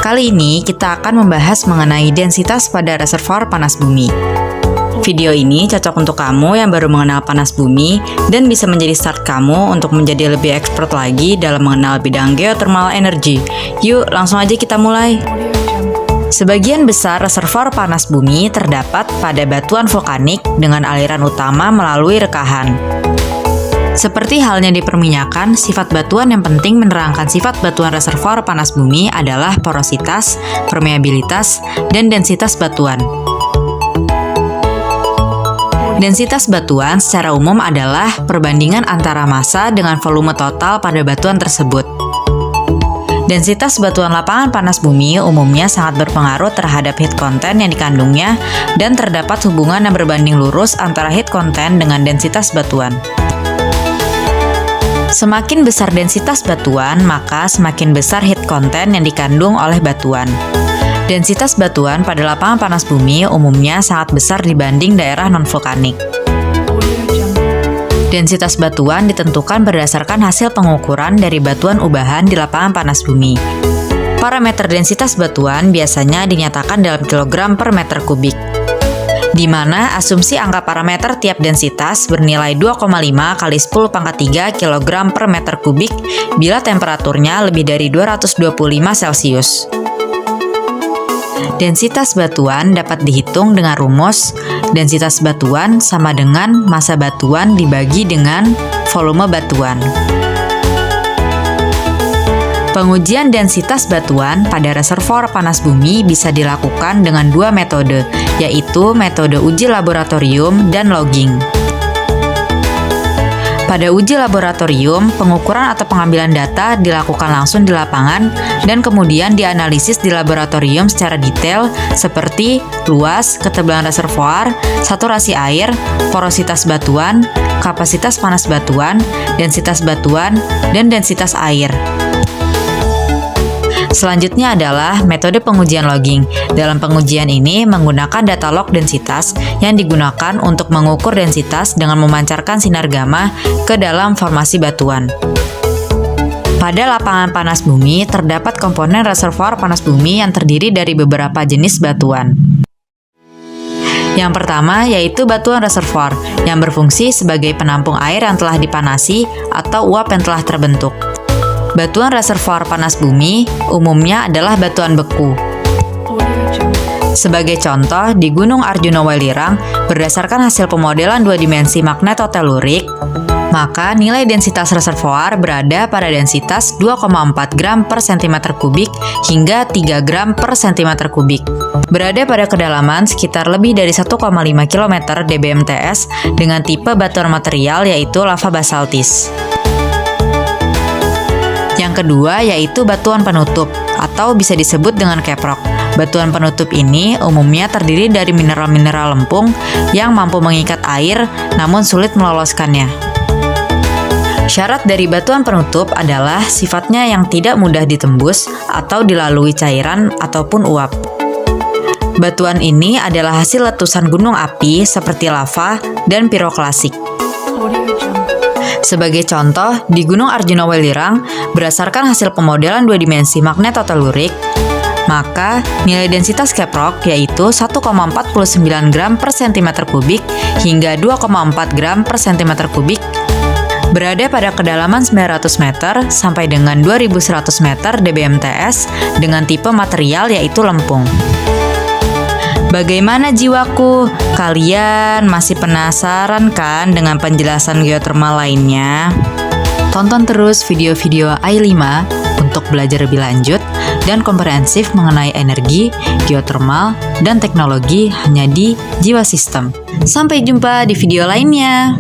Kali ini kita akan membahas mengenai densitas pada reservoir panas bumi. Video ini cocok untuk kamu yang baru mengenal panas bumi dan bisa menjadi start kamu untuk menjadi lebih expert lagi dalam mengenal bidang geothermal energy. Yuk, langsung aja kita mulai. Sebagian besar reservoir panas bumi terdapat pada batuan vulkanik dengan aliran utama melalui rekahan. Seperti halnya di perminyakan, sifat batuan yang penting menerangkan sifat batuan reservoir panas bumi adalah porositas, permeabilitas, dan densitas batuan. Densitas batuan secara umum adalah perbandingan antara massa dengan volume total pada batuan tersebut. Densitas batuan lapangan panas bumi umumnya sangat berpengaruh terhadap heat content yang dikandungnya dan terdapat hubungan yang berbanding lurus antara heat content dengan densitas batuan. Semakin besar densitas batuan, maka semakin besar heat content yang dikandung oleh batuan. Densitas batuan pada lapangan panas bumi umumnya sangat besar dibanding daerah non-vulkanik. Densitas batuan ditentukan berdasarkan hasil pengukuran dari batuan ubahan di lapangan panas bumi. Parameter densitas batuan biasanya dinyatakan dalam kilogram per meter kubik, di mana asumsi angka parameter tiap densitas bernilai 2,5 kali 10 pangkat 3 kg per meter kubik bila temperaturnya lebih dari 225 Celcius. Densitas batuan dapat dihitung dengan rumus densitas batuan sama dengan massa batuan dibagi dengan volume batuan. Pengujian densitas batuan pada reservoir panas bumi bisa dilakukan dengan dua metode, yaitu metode uji laboratorium dan logging. Pada uji laboratorium, pengukuran atau pengambilan data dilakukan langsung di lapangan dan kemudian dianalisis di laboratorium secara detail seperti luas, ketebalan reservoir, saturasi air, porositas batuan, kapasitas panas batuan, densitas batuan, dan densitas air. Selanjutnya adalah metode pengujian logging. Dalam pengujian ini menggunakan data log densitas yang digunakan untuk mengukur densitas dengan memancarkan sinar gamma ke dalam formasi batuan. Pada lapangan panas bumi terdapat komponen reservoir panas bumi yang terdiri dari beberapa jenis batuan. Yang pertama yaitu batuan reservoir yang berfungsi sebagai penampung air yang telah dipanasi atau uap yang telah terbentuk. Batuan reservoir panas bumi umumnya adalah batuan beku. Sebagai contoh, di Gunung Arjuna Welirang, berdasarkan hasil pemodelan dua dimensi magnetotelurik, maka nilai densitas reservoir berada pada densitas 2,4 gram per cm kubik hingga 3 gram per cm kubik. Berada pada kedalaman sekitar lebih dari 1,5 km dbmts dengan tipe batuan material yaitu lava basaltis. Yang kedua yaitu batuan penutup atau bisa disebut dengan caprock. Batuan penutup ini umumnya terdiri dari mineral-mineral lempung yang mampu mengikat air namun sulit meloloskannya. Syarat dari batuan penutup adalah sifatnya yang tidak mudah ditembus atau dilalui cairan ataupun uap. Batuan ini adalah hasil letusan gunung api seperti lava dan piroklasik. Sebagai contoh, di Gunung Arjuna Welirang, berdasarkan hasil pemodelan dua dimensi magnetotelurik, maka nilai densitas caprock yaitu 1,49 gram per cm kubik hingga 2,4 gram per cm kubik berada pada kedalaman 900 meter sampai dengan 2100 meter dbmts dengan tipe material yaitu lempung. Bagaimana jiwaku? Kalian masih penasaran kan dengan penjelasan geothermal lainnya? Tonton terus video-video AI5 untuk belajar lebih lanjut dan komprehensif mengenai energi, geothermal, dan teknologi hanya di Jiwa Sistem. Sampai jumpa di video lainnya.